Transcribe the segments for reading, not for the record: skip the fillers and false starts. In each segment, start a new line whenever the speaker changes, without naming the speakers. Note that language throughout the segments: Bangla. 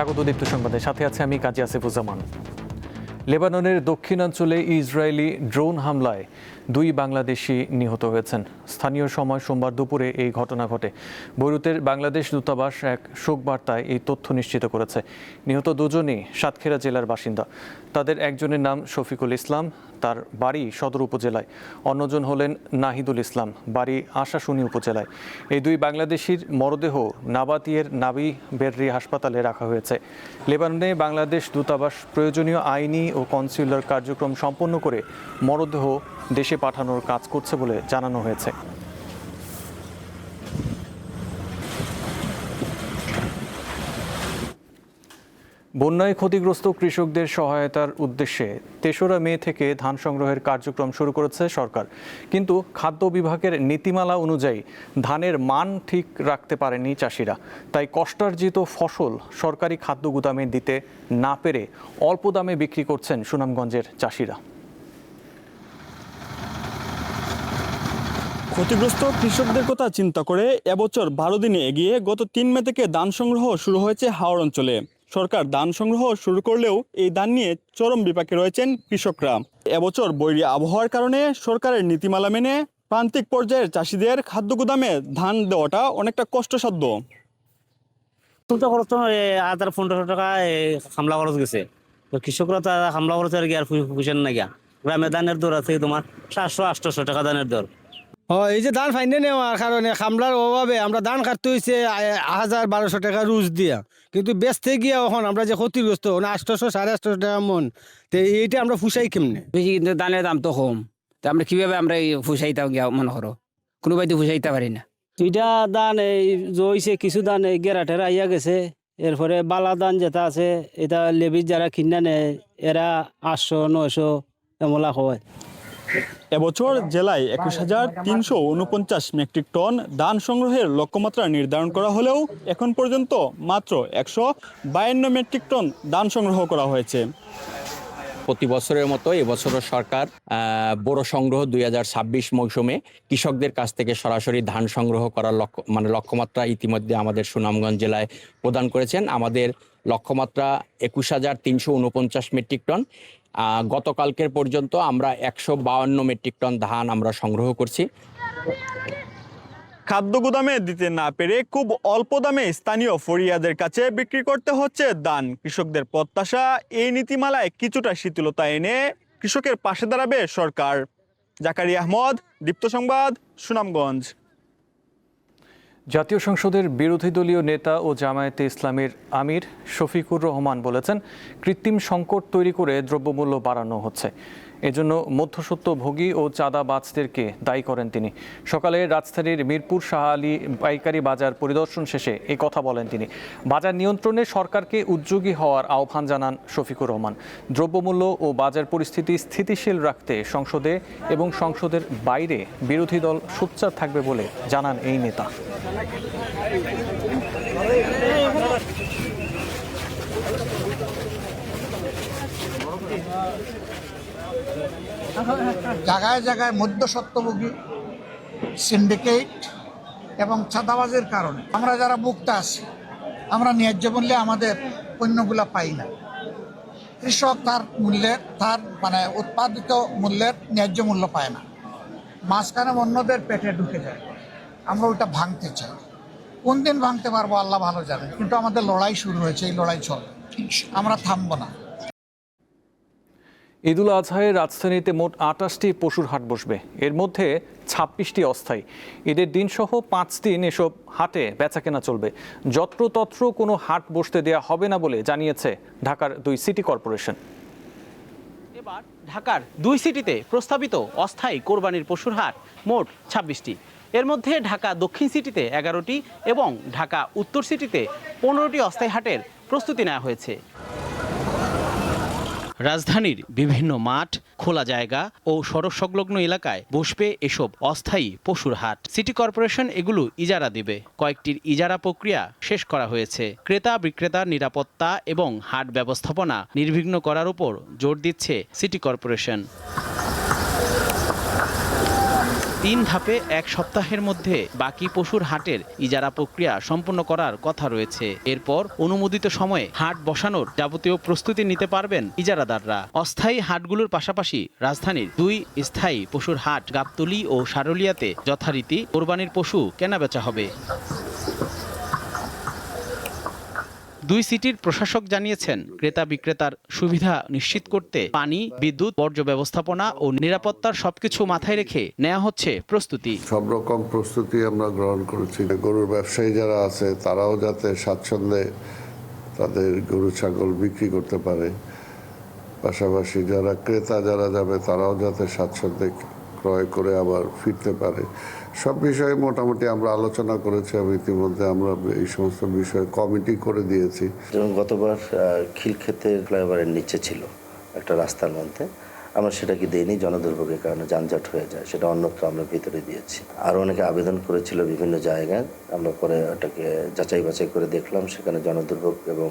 স্বাগত দীপ্ত সংবাদে, সাথে আছে আমি কাজী আসিফুজ্জামান। লেবাননের দক্ষিণাঞ্চলে ইসরায়েলি ড্রোন হামলায় 2 বাংলাদেশি নিহত হয়েছেন। স্থানীয় সময় সোমবার দুপুরে এই ঘটনা ঘটে। বৈরুতের বাংলাদেশ দূতাবাস এক শোক বার্তায় এই তথ্য নিশ্চিত করেছে। নিহত দুজনই সাতক্ষীরা জেলার বাসিন্দা। তাদের একজনের নাম শফিকুল ইসলাম, তার বাড়ি সদর উপজেলায়। অন্যজন হলেন নাহিদুল ইসলাম, বাড়ি আশাশুনি উপজেলায়। এই 2 বাংলাদেশির মরদেহ নাবাতিয়ের নাবি বেররি হাসপাতালে রাখা হয়েছে। লেবাননে বাংলাদেশ দূতাবাস প্রয়োজনীয় আইনি ও কনসুলার কার্যক্রম সম্পন্ন করে মরদেহ দেশে পাঠানোর কাজ করছে বলে জানানো হয়েছে। বন্যায় ক্ষতিগ্রস্ত কৃষকদের সহায়তার উদ্দেশ্যে 3রা মে থেকে ধান সংগ্রহের কার্যক্রম শুরু করেছে সরকার। কিন্তু খাদ্য বিভাগের নীতিমালা অনুযায়ী ধানের মান ঠিক রাখতে পারেনি চাষিরা। তাই কষ্টার্জিত ফসল সরকারি খাদ্য গুদামে দিতে না পেরে অল্প দামে বিক্রি করছেন সুনামগঞ্জের চাষিরা।
ক্ষতিগ্রস্ত কৃষকদের কথা চিন্তা করে এবছর 12 দিনে এগিয়ে গত 3 মে থেকে ধান সংগ্রহ শুরু হয়েছে হাওড় অঞ্চলে। সরকার ধান সংগ্রহ শুরু করলেও এই ধান নিয়ে চরম বিপাকে রয়েছেন কৃষকরা। এবছর বৈরী আবহাওয়ার কারণে সরকারের নীতিমালা মেনে প্রান্তিক পর্যায়ের চাষিদের খাদ্য গুদামে ধান দেওয়াটা অনেকটা কষ্টসাধ্য।
খরচ তো 1500 টাকা হামলা খরচ গেছে, তো কৃষকরা তো হামলা খরচ আর কি আর পুষেন না গিয়া। গ্রামে ধানের দর আছে তোমার 700-800 টাকা ধানের দর।
এই যে ধান ফাইনে নেওয়ার কারণে খামলার অভাবে আমরা ধান কাটতে হয়েছে 1000-1200 টাকা রুজ দিয়া, কিন্তু বেচতে গিয়ে এখন আমরা যে ক্ষতিগ্রস্ত 800-850 টাকা মন, তো এইটা আমরা ফুসাই কেমনে?
বেশি, কিন্তু ধানের দাম তো কম, তো আমরা কিভাবে আমরা ফুসাইতাম গিয়া মনে করো, কোনো বাইতে ফুসাইতে পারি না।
দুইটা ধান এই জইছে, কিছু ধান এই গেরাটের আইয়া গেছে। এরপরে বালা ধান যেটা আছে এটা লেবির যারা কিনা নেয় এরা 800-900 এমলা হয়।
এবছর জেলায় 21,349 মেট্রিক টন ধান সংগ্রহের লক্ষ্যমাত্রা নির্ধারণ করা হলেও এখন পর্যন্ত মাত্র 152 মেট্রিক টন ধান সংগ্রহ করা হয়েছে।
প্রতি বছরের মতো এবছরও সরকার বোরো সংগ্রহ 2026 মৌসুমে কৃষকদের কাছ থেকে সরাসরি ধান সংগ্রহ করার লক্ষ্যমাত্রা ইতিমধ্যে আমাদের সুনামগঞ্জ জেলায় প্রদান করেছেন। আমাদের লক্ষ্যমাত্রা 21,349 মেট্রিক টন। গতকালকের পর্যন্ত আমরা 152 মেট্রিক টন ধান আমরা সংগ্রহ করছি।
খাদ্য গুদামে দিতে না পেরে খুব অল্প দামে স্থানীয় ফরিয়াদের কাছে বিক্রি করতে হচ্ছে ধান। কৃষকদের প্রত্যাশা এই নীতিমালায় কিছুটা শিথিলতা এনে কৃষকের পাশে দাঁড়াবে সরকার। জাকারিয়া আহমদ, দীপ্ত সংবাদ, সুনামগঞ্জ।
জাতীয় সংসদের বিরোধী দলীয় নেতা ও জামায়াতে ইসলামীর আমির শফিকুর রহমান বলেছেন, কৃত্রিম সংকট তৈরি করে দ্রব্যমূল্য বাড়ানো হচ্ছে। এজন্য মধ্যস্বত্বভোগী ও চাঁদাবাজদেরকে দায়ী করেন তিনি। সকালে রাজধানীর মিরপুর শাহ আলী পাইকারি বাজার পরিদর্শন শেষে এই কথা বলেন তিনি। বাজার নিয়ন্ত্রণে সরকারকে উদ্যোগী হওয়ার আহ্বান জানান শফিকুর রহমান। দ্রব্যমূল্য ও বাজার পরিস্থিতি স্থিতিশীল রাখতে সংসদে এবং সংসদের বাইরে বিরোধী দল সোচ্চার থাকবে বলে জানান এই নেতা।
জায়গায় জায়গায় মধ্যস্বত্বভোগী, সিন্ডিকেট এবং চাঁদাবাজের কারণে আমরা যারা মুক্ত আছি, আমরা ন্যায্য মূল্যে আমাদের পণ্যগুলো পাই না। কৃষক তার উৎপাদিত মূল্যের ন্যায্য মূল্য পায় না, মাঝখানে অন্যদের পেটে ঢুকে যায়। আমরা ওইটা ভাঙতে চাই। কোন দিন ভাঙতে পারবো আল্লাহ ভালো জানে, কিন্তু আমাদের লড়াই শুরু হয়েছে, এই লড়াই চলবে, আমরা থামবো না।
ঈদুল আজহায় রাজধানীতে মোট 28টি পশুর হাট বসবে, এর মধ্যে 26টি অস্থায়ী। ঈদের দিনসহ 5 দিন এসব হাটে বেচাকেনা চলবে। যত্রতত্র কোনো হাট বসতে দেয়া হবে না বলে জানিয়েছে ঢাকার 2 সিটি কর্পোরেশন।
এবার ঢাকার 2 সিটিতে প্রস্তাবিত অস্থায়ী কোরবানির পশুর হাট মোট 26টি। এর মধ্যে ঢাকা দক্ষিণ সিটিতে 11টি এবং ঢাকা উত্তর সিটিতে 15টি অস্থায়ী হাটের প্রস্তুতি নেওয়া হয়েছে। রাজধানীর বিভিন্ন মাঠ, খোলা জায়গা ও সড়ক সংলগ্ন এলাকায় বসবে এসব অস্থায়ী পশুর হাট। সিটি কর্পোরেশন এগুলো ইজারা দিবে। কয়েকটির ইজারা প্রক্রিয়া শেষ করা হয়েছে। ক্রেতা বিক্রেতার নিরাপত্তা এবং হাট ব্যবস্থাপনা নির্বিঘ্ন করার উপর জোর দিচ্ছে সিটি কর্পোরেশন। 3 ধাপে 1 সপ্তাহের মধ্যে বাকি পশুর হাটের ইজারা প্রক্রিয়া সম্পন্ন করার কথা রয়েছে। এরপর অনুমোদিত সময়ে হাট বসানোর যাবতীয় প্রস্তুতি নিতে পারবেন ইজারাদাররা। অস্থায়ী হাটগুলোর পাশাপাশি রাজধানীর 2 স্থায়ী পশুর হাট গাবতলী ও সারুলিয়াতে যথারীতি কোরবানির পশু কেনাবেচা হবে। 2 সিটির প্রশাসক জানিয়েছেন, ক্রেতা বিক্রেতার সুবিধা নিশ্চিত করতে পানি, বিদ্যুৎ, বর্জ্য ব্যবস্থাপনা ও নিরাপত্তার সবকিছু মাথায় রেখে নেওয়া হচ্ছে প্রস্তুতি।
সব রকম প্রস্তুতি আমরা গ্রহণ করেছি। গরুর ব্যবসায়ী যারা আছে তারাও যাতে স্বাচ্ছন্দ্যে তাদের গরু ছাগল বিক্রি করতে পারে, পাশাপাশি যারা ক্রেতা যারা যাবে তারাও যাতে স্বাচ্ছন্দ্যে ক্রয় করে আবার ফিরতে পারে। সব বিষয়ে মোটামুটি আমরা আলোচনা করেছি। ইতিমধ্যে আমরা এই সমস্ত বিষয়ে কমিটি করে দিয়েছি।
যেমন গতবার খিলক্ষেতের ফ্লাইওভারের নিচে ছিল একটা রাস্তার মধ্যে, আমরা সেটাকে দিইনি, জনদুর্ভোগের কারণে যানজট হয়ে যায়, সেটা অন্যত্র আমরা ভিতরে দিয়েছি। আরও অনেকে আবেদন করেছিল বিভিন্ন জায়গায়, আমরা পরে ওটাকে যাচাই বাছাই করে দেখলাম সেখানে জনদুর্ভোগ এবং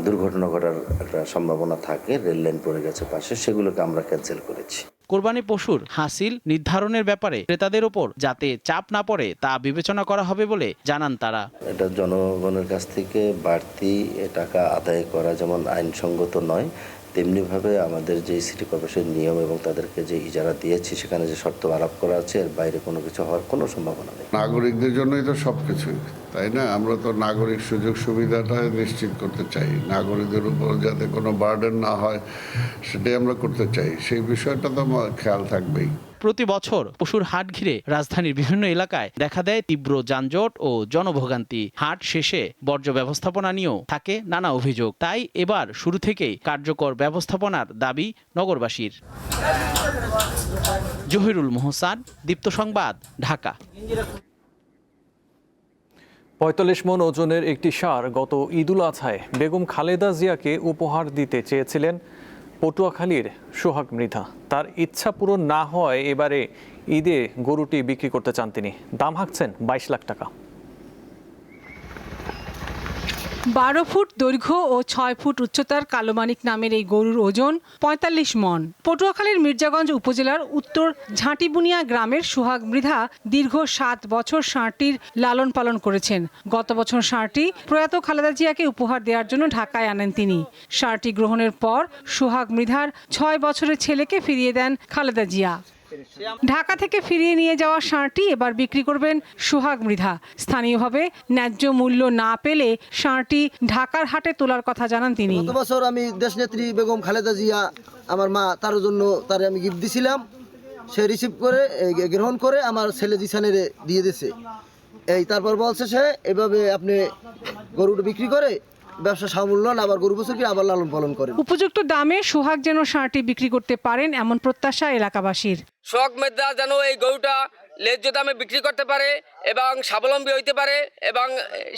দুর্ঘটনা ঘটার একটা সম্ভাবনা থাকে, রেল লাইন পড়ে গেছে পাশে, সেগুলোকে আমরা ক্যান্সেল করেছি।
কোরবানি পশুর হাসিল নির্ধারণের ব্যাপারে ক্রেতাদের ওপর যাতে চাপ না পড়ে তা বিবেচনা করা হবে বলে জানান তারা।
এটা জনগণের কাছ থেকে বাড়তি টাকা আদায় করা যেমন আইনসঙ্গত নয়, তেমনিভাবে আমাদের যে সিটি কর্পোরেশন নিয়ম এবং তাদেরকে যে ইজারা দিয়েছি সেখানে যে শর্ত আলাপ করা আছে এর বাইরে কোনো কিছু হওয়ার কোনো সম্ভাবনা নেই।
নাগরিকদের জন্যই তো সবকিছুই, তাই না? আমরা তো নাগরিক সুযোগ সুবিধাটা নিশ্চিত করতে চাই, নাগরিকদের উপর যাতে কোনো বার্ডেন না হয় সেটাই আমরা করতে চাই। সেই বিষয়টা তো আমার খেয়াল থাকবেই।
প্রতি বছর পশুর হাট ঘিরে রাজধানীর বিভিন্ন এলাকায় দেখা দেয় তীব্র যানজট ও জনভোগান্তি। হাট শেষে বর্জ্য ব্যবস্থাপনা নিয়েও থাকে নানা অভিযোগ। তাই এবার শুরু থেকেই কার্যকর ব্যবস্থাপনার দাবি নগরবাসীর। জহিরুল মোহসান, দীপ্ত সংবাদ, ঢাকা।
৪৫ মণ ওজনের একটি ষাঁড় গত ঈদুল আজহায় বেগম খালেদা জিয়াকে উপহার দিতে চেয়েছিলেন পটুয়াখালীর সোহাগ মৃধা। তার ইচ্ছা পূরণ না হয় এবারে ঈদে গরুটি বিক্রি করতে চান তিনি। দাম হাঁকছেন ২২ লাখ টাকা।
১২ ফুট দৈর্ঘ্য ও ৬ ফুট উচ্চতার কালোমানিক নামের এই গরুর ওজন ৪৫ মণ। পটুয়াখালীর মির্জাগঞ্জ উপজেলার উত্তর ঝাঁটিবুনিয়া গ্রামের সোহাগ মৃধা দীর্ঘ ৭ বছর ষাঁড়টির লালন পালন করেছেন। গত বছর ষাঁড়টি প্রয়াত খালেদা জিয়াকে উপহার দেওয়ার জন্য ঢাকায় আনেন তিনি। ষাঁড়টি গ্রহণের পর সোহাগ মৃধার ৬ বছরের ছেলেকে ফিরিয়ে দেন খালেদা জিয়া। ঢাকা থেকে ফিরিয়ে নিয়ে যাওয়া ষাঁড়টি এবার বিক্রি করবেন সোহাগ মৃধা। স্থানীয়ভাবে ন্যায্য মূল্য না পেলে ষাঁড়টি ঢাকার হাটে তোলার কথা জানান তিনি।
গত বছর আমি দেশনেত্রী বেগম খালেদা জিয়া আমার মা, তার জন্য তারে আমি গিফট দিছিলাম, সে রিসিভ করে গ্রহণ করে আমার ছেলে জিসানের দিয়ে দিয়েছে। তারপর বলছে সে এভাবে আপনি গরুটা বিক্রি করে ব্যবসা সামূল্য আবার গরু বছরকে আবার লালন পালন করেন।
উপযুক্ত দামে সোহাগ যেন ষাঁড়টি বিক্রি করতে পারেন এমন প্রত্যাশা এলাকাবাসীর।
সোহাগ মৃধা যেন এই গরুটা ন্যায্য দামে বিক্রি করতে পারে এবং স্বাবলম্বী হইতে পারে, এবং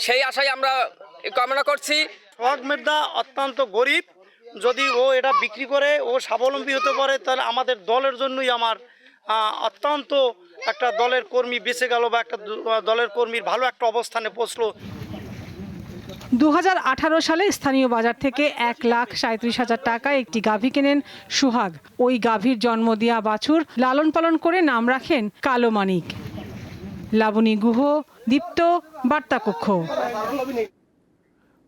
সেই আশায় আমরা কামনা করছি।
সোহাগ মৃধা অত্যন্ত গরিব, যদি ও এটা বিক্রি করে ও স্বাবলম্বী হতে পারে তাহলে আমাদের দলের জন্যই আমার অত্যন্ত একটা দলের কর্মী বেঁচে গেল বা একটা দলের কর্মীর ভালো একটা অবস্থানে পৌঁছলো।
২০১৮ সালে স্থানীয় বাজার থেকে ১,৩৭,০০০ টাকায় একটি গাভী কেনেন সোহাগ। ওই গাভীর জন্ম দেয়া বাছুর লালন পালন করে নাম রাখেন কালো মানিক। লাবণী গুহ, দীপ্ত, বার্তাকক্ষ।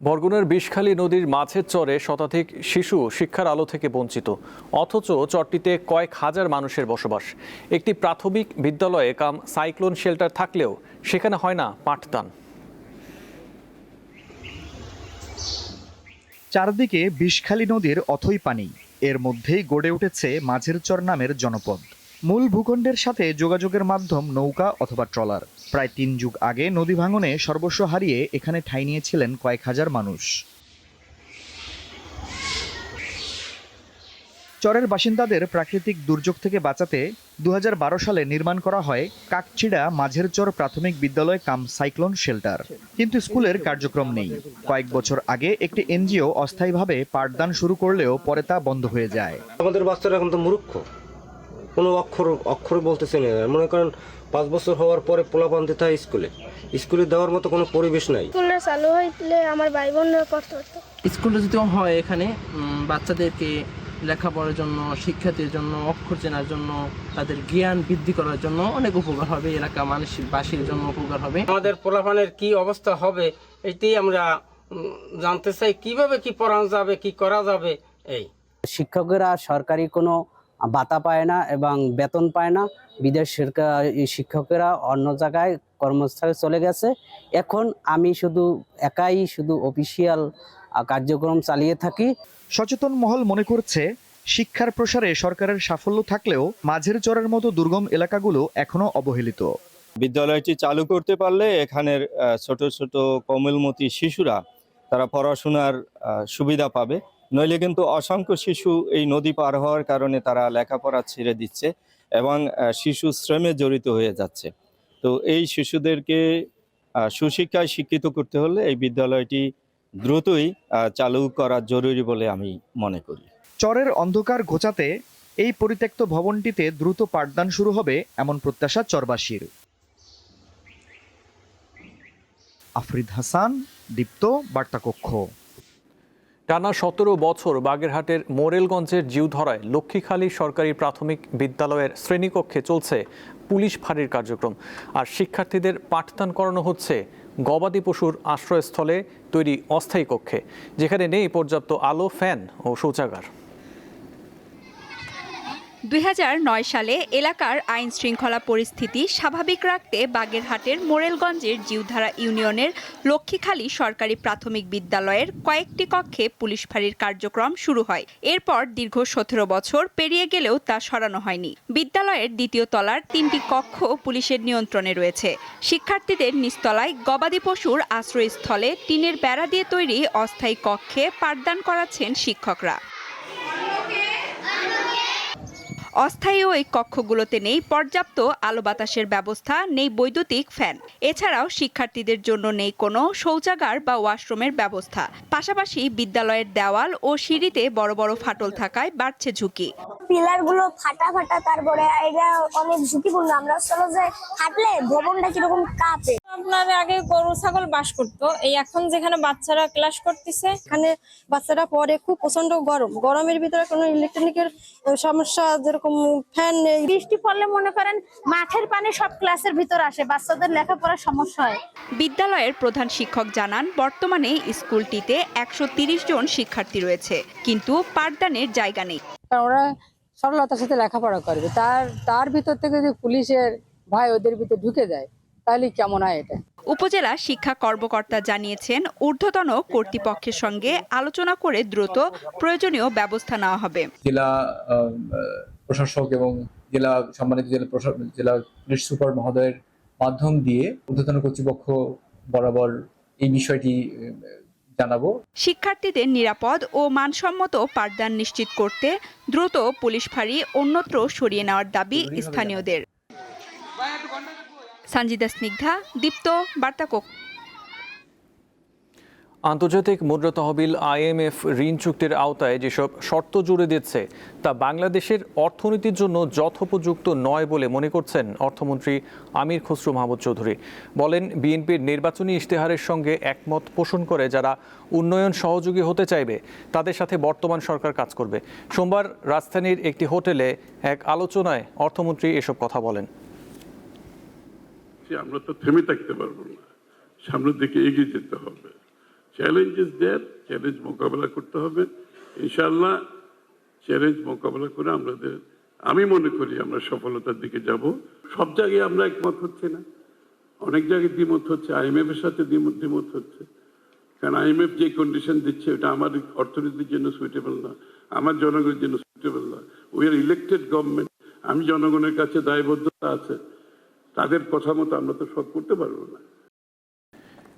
বরগুনার বিষখালী নদীর মাছের চরে শতাধিক শিশু শিক্ষার আলো থেকে বঞ্চিত, অথচ চরটিতে কয়েক হাজার মানুষের বসবাস। একটি প্রাথমিক বিদ্যালয়ে কাম সাইক্লোন শেল্টার থাকলেও সেখানে হয় না পাঠদান।
চারদিকে বিষখালী নদীর অথই পানি, এর মধ্যেই গড়ে উঠেছে মাঝের চর নামের জনপদ। মূল ভূখণ্ডের সাথে যোগাযোগের মাধ্যম নৌকা অথবা ট্রলার। প্রায় ৩ যুগ আগে নদী ভাঙনে সর্বস্ব হারিয়ে এখানে ঠাঁই নিয়েছিলেন কয়েক হাজার মানুষ। চরের বাসিন্দাদের প্রাকৃতিক দুর্যোগ থেকে বাঁচাতে ২০১২ সালে নির্মাণ করা হয় কাকচিড়া মাঝের চর প্রাথমিক বিদ্যালয় কাম সাইক্লোন শেল্টার, কিন্তু স্কুলের কার্যক্রম নেই। কয়েক বছর আগে একটি এনজিও অস্থায়ীভাবে পাঠদান শুরু করলেও পরে তা বন্ধ হয়ে যায়।
আমাদের বাচ্চারা এখন তো মূর্খ, কোনো অক্ষর বলতেছে না। মনে করেন 5 বছর হওয়ার পরে পোলাপান দিতে হয় স্কুলে দেওয়ার মতো কোনো পরিবেশ নাই।
স্কুলটা চালু হইলে আমার ভাই বোনরা পড়তে হতো।
স্কুলটা যদি হয় এখানে বাচ্চাদেরকে
লেখাপড়ার জন্য, শিক্ষার্থীর জন্য, অক্ষর চেনার জন্য, তাদের জ্ঞান বৃদ্ধি করার জন্য অনেক উপকার হবে। এলাকা বাসীর জন্য উপকার হবে।
আমাদের পোলাপানের কি অবস্থা হবে এটাই আমরা জানতে চাই, কিভাবে কি পড়ানো যাবে, কি করা যাবে। এই
শিক্ষকেরা সরকারি কোনো ভাতা পায় না এবং বেতন পায় না, বিদেশ শিক্ষকেরা অন্য জায়গায় কর্মস্থলে চলে গেছে। এখন আমি একাই অফিসিয়াল কার্যক্রম চালিয়ে থাকি।
সচেতন মহল মনে করছে শিক্ষার প্রসারে সরকারের সাফল্য থাকলেও মাঝের চরের মতো দুর্গম এলাকাগুলো এখনো অবহেলিত।
বিদ্যালয়টি চালু করতে পারলে এখানের ছোট ছোট কোমলমতি শিশুরা তারা পড়াশোনার সুবিধা পাবে, নইলে কিন্তু অসংখ্য শিশু এই নদী পার হওয়ার কারণে তারা লেখাপড়া ছেড়ে দিচ্ছে এবং শিশু শ্রমে জড়িত হয়ে যাচ্ছে। তো এই শিশুদেরকে সুশিক্ষায় শিক্ষিত করতে হলে এই বিদ্যালয়টি দ্রুতই চালু করা জরুরি বলে আমি মনে করি।
চরের অন্ধকার ঘোচাতে এই পরিত্যক্ত ভবনটিতে দ্রুত পাঠদান শুরু হবে এমন প্রত্যাশা চরবাসীর। আফরিদ হাসান, দীপ্ত, বার্তাকক্ষ।
টানা 17 বছর বাগেরহাটের মোরেলগঞ্জের জিউধরায় লক্ষ্মীখালী সরকারি প্রাথমিক বিদ্যালয়ের শ্রেণীকক্ষে চলছে পুলিশ ফাঁড়ির কার্যক্রম, আর শিক্ষার্থীদের পাঠদান করানো হচ্ছে গবাদি পশুর আশ্রয়স্থলে তৈরি অস্থায়ী কক্ষে, যেখানে নেই পর্যাপ্ত আলো, ফ্যান ও শৌচাগার।
2009 সালে এলাকার আইন শৃঙ্খলা পরিস্থিতি স্বাভাবিক রাখতে বাগেরহাটের মোরেলগঞ্জের জিউধারা ইউনিয়নের লক্ষ্মীখালী সরকারি প্রাথমিক বিদ্যালয়ের কয়েকটি কক্ষে পুলিশ ফাঁড়ির কার্যক্রম শুরু হয়। এরপর দীর্ঘ 17 বছর পেরিয়ে গেলেও তা সরানো হয়নি। বিদ্যালয়ের দ্বিতীয় তলার 3টি কক্ষ পুলিশের নিয়ন্ত্রণে রয়েছে। শিক্ষার্থীদের নিচতলায় গবাদি পশুর আশ্রয়স্থলে টিনের বেড়া দিয়ে তৈরি অস্থায়ী কক্ষে পাঠদান করাচ্ছেন শিক্ষকরা। অস্থায়ী ওই কক্ষগুলোতে নেই পর্যাপ্ত আলো বাতাসের ব্যবস্থা, নেই বৈদ্যুতিক ফ্যান। এছাড়াও শিক্ষার্থীদের জন্য নেই কোনো শৌচাগার বা ওয়াশরুমের ব্যবস্থা। পাশাপাশি বিদ্যালয়ের দেওয়াল ও সিঁড়িতে বড় বড় ফাটল থাকায় বাড়ছে ঝুঁকি।
পিলারগুলো ফাটা, তারপরে এটা অনেক ঝুঁকিপূর্ণ। আমরা চলো যে হাঁটলে ভবনটা কিরকম কাঁপে।
আপনার আগে গরু ছাগল বাস করতো, এই এখন যেখানে বাচ্চারা ক্লাস করতেছে,
এখানে বাচ্চারা পরে খুব প্রচন্ড গরমের ভিতরে কোনো ইলেকট্রনিকের সমস্যা, যেরকম ফ্যান নেই। বৃষ্টি পড়লে মনে করেন মাঠের পানি সব ক্লাসের ভিতর আসে, বাচ্চাদের লেখাপড়ার সমস্যা হয়।
বিদ্যালয়ের প্রধান শিক্ষক জানান, বর্তমানে স্কুলটিতে 130 জন শিক্ষার্থী রয়েছে, কিন্তু পাঠদানের জায়গা নেই।
ওরা সরলতার সাথে লেখাপড়া করবে, তার ভিতর থেকে যদি পুলিশের ভয় ওদের ভিতরে ঢুকে যায় তাহলে কেমন হয় এটা।
উপজেলা শিক্ষা কর্মকর্তা জানিয়েছেন, ঊর্ধ্বতন কর্তৃপক্ষের সঙ্গে আলোচনা করে দ্রুত প্রয়োজনীয় ব্যবস্থা নেওয়া হবে।
জেলা প্রশাসক এবং সম্মানিত জেলা পুলিশ সুপার মহোদয়ের মাধ্যম দিয়ে ঊর্ধ্বতন কর্তৃপক্ষ বরাবর এই বিষয়টি জানাবো।
শিক্ষার্থীদের নিরাপদ ও মানসম্মত পাঠদান নিশ্চিত করতে দ্রুত পুলিশ ফাঁড়ি অন্যত্র সরিয়ে নেওয়ার দাবি স্থানীয়দের। সঞ্জিদা স্নিগ্ধা, দীপ্ত, বার্তাকক্ষ।
আন্তর্জাতিক মুদ্রা তহবিল IMF ঋণ চুক্তির আওতায় যেসব শর্ত জুড়ে দিচ্ছে তা বাংলাদেশের অর্থনীতির জন্য যথোপযুক্ত নয় বলে মনে করছেন অর্থমন্ত্রী আমির খসরু মাহমুদ চৌধুরী। বলেন, বিএনপির নির্বাচনী ইশতেহারের সঙ্গে একমত পোষণ করে যারা উন্নয়ন সহযোগী হতে চাইবে তাদের সাথে বর্তমান সরকার কাজ করবে। সোমবার রাজধানীর একটি হোটেলে এক আলোচনায় অর্থমন্ত্রী এসব কথা বলেন।
আমরা তো থেমে থাকতে পারবো না, সামনের দিকে এগিয়ে যেতে হবে। চ্যালেঞ্জেস দেয়ার, চ্যালেঞ্জ মোকাবেলা করতে হবে। ইনশাআল্লাহ চ্যালেঞ্জ মোকাবেলা করে আমি মনে করি আমরা সফলতার দিকে যাব। সব জায়গায় আমরা একমত হচ্ছে না, অনেক জায়গায় দ্বিমত হচ্ছে। IMF এর সাথে দ্বিমত হচ্ছে, কারণ IMF যে কন্ডিশন দিচ্ছে ওটা আমার অর্থনীতির জন্য সুইটেবল না, আমার জনগণের জন্য সুইটেবল না। উই আর ইলেক্টেড গভর্নমেন্ট, আমি জনগণের কাছে দায়বদ্ধতা আছে, তাদের কথা মতো আমরা তো সব করতে পারবো না।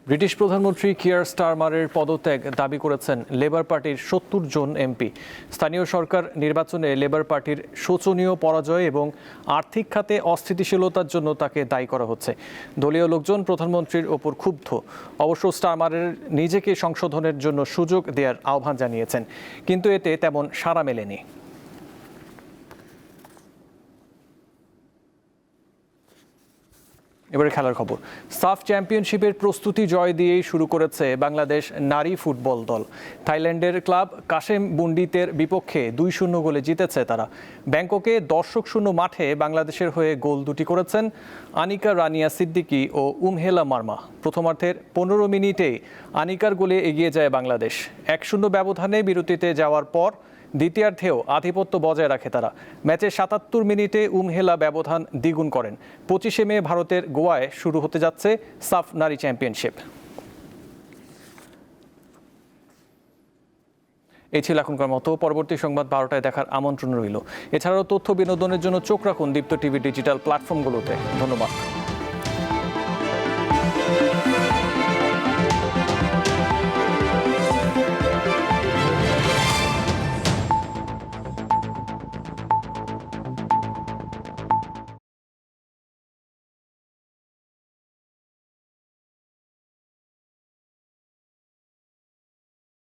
ব্রিটিশ প্রধানমন্ত্রী কিয়ার স্টারমারের পদত্যাগ দাবি করেছেন লেবার পার্টির 70 জন MP। স্থানীয় সরকার নির্বাচনে লেবার পার্টির শোচনীয় পরাজয় এবং আর্থিক খাতে অস্থিতিশীলতার জন্য তাকে দায়ী করা হচ্ছে। দলীয় লোকজন প্রধানমন্ত্রীর ওপর ক্ষুব্ধ। অবশ্য স্টারমারের নিজেকে সংশোধনের জন্য সুযোগ দেওয়ার আহ্বান জানিয়েছেন, কিন্তু এতে তেমন সাড়া মেলেনি। এবারে খেলার খবর। সাফ চ্যাম্পিয়নশিপের প্রস্তুতি জয় দিয়েই শুরু করেছে বাংলাদেশ নারী ফুটবল দল। থাইল্যান্ডের ক্লাব কাশেম বুন্ডিতের বিপক্ষে 2-0 গোলে জিতেছে তারা। ব্যাংককে দর্শক শূন্য মাঠে বাংলাদেশের হয়ে গোল দুটি করেছেন আনিকা রানিয়া সিদ্দিকী ও উমহেলা মার্মা। প্রথমার্ধের 15 মিনিটে আনিকার গোলে এগিয়ে যায় বাংলাদেশ। 1-0 ব্যবধানে বিরতিতে যাওয়ার পর দ্বিতীয়ার্ধেও আধিপত্য বজায় রাখে তারা। ম্যাচের 77 মিনিটে উমহেলা ব্যবধান দ্বিগুণ করেন। 25 মে ভারতের গোয়ায় শুরু হতে যাচ্ছে সাফ নারী চ্যাম্পিয়নশিপ। এই ছিল এখনকার মতো। পরবর্তী সংবাদ 12টায় দেখার আমন্ত্রণ রইল। এছাড়াও তথ্য বিনোদনের জন্য চোখ রাখুন দীপ্ত টিভি ডিজিটাল প্ল্যাটফর্মগুলোতে। ধন্যবাদ।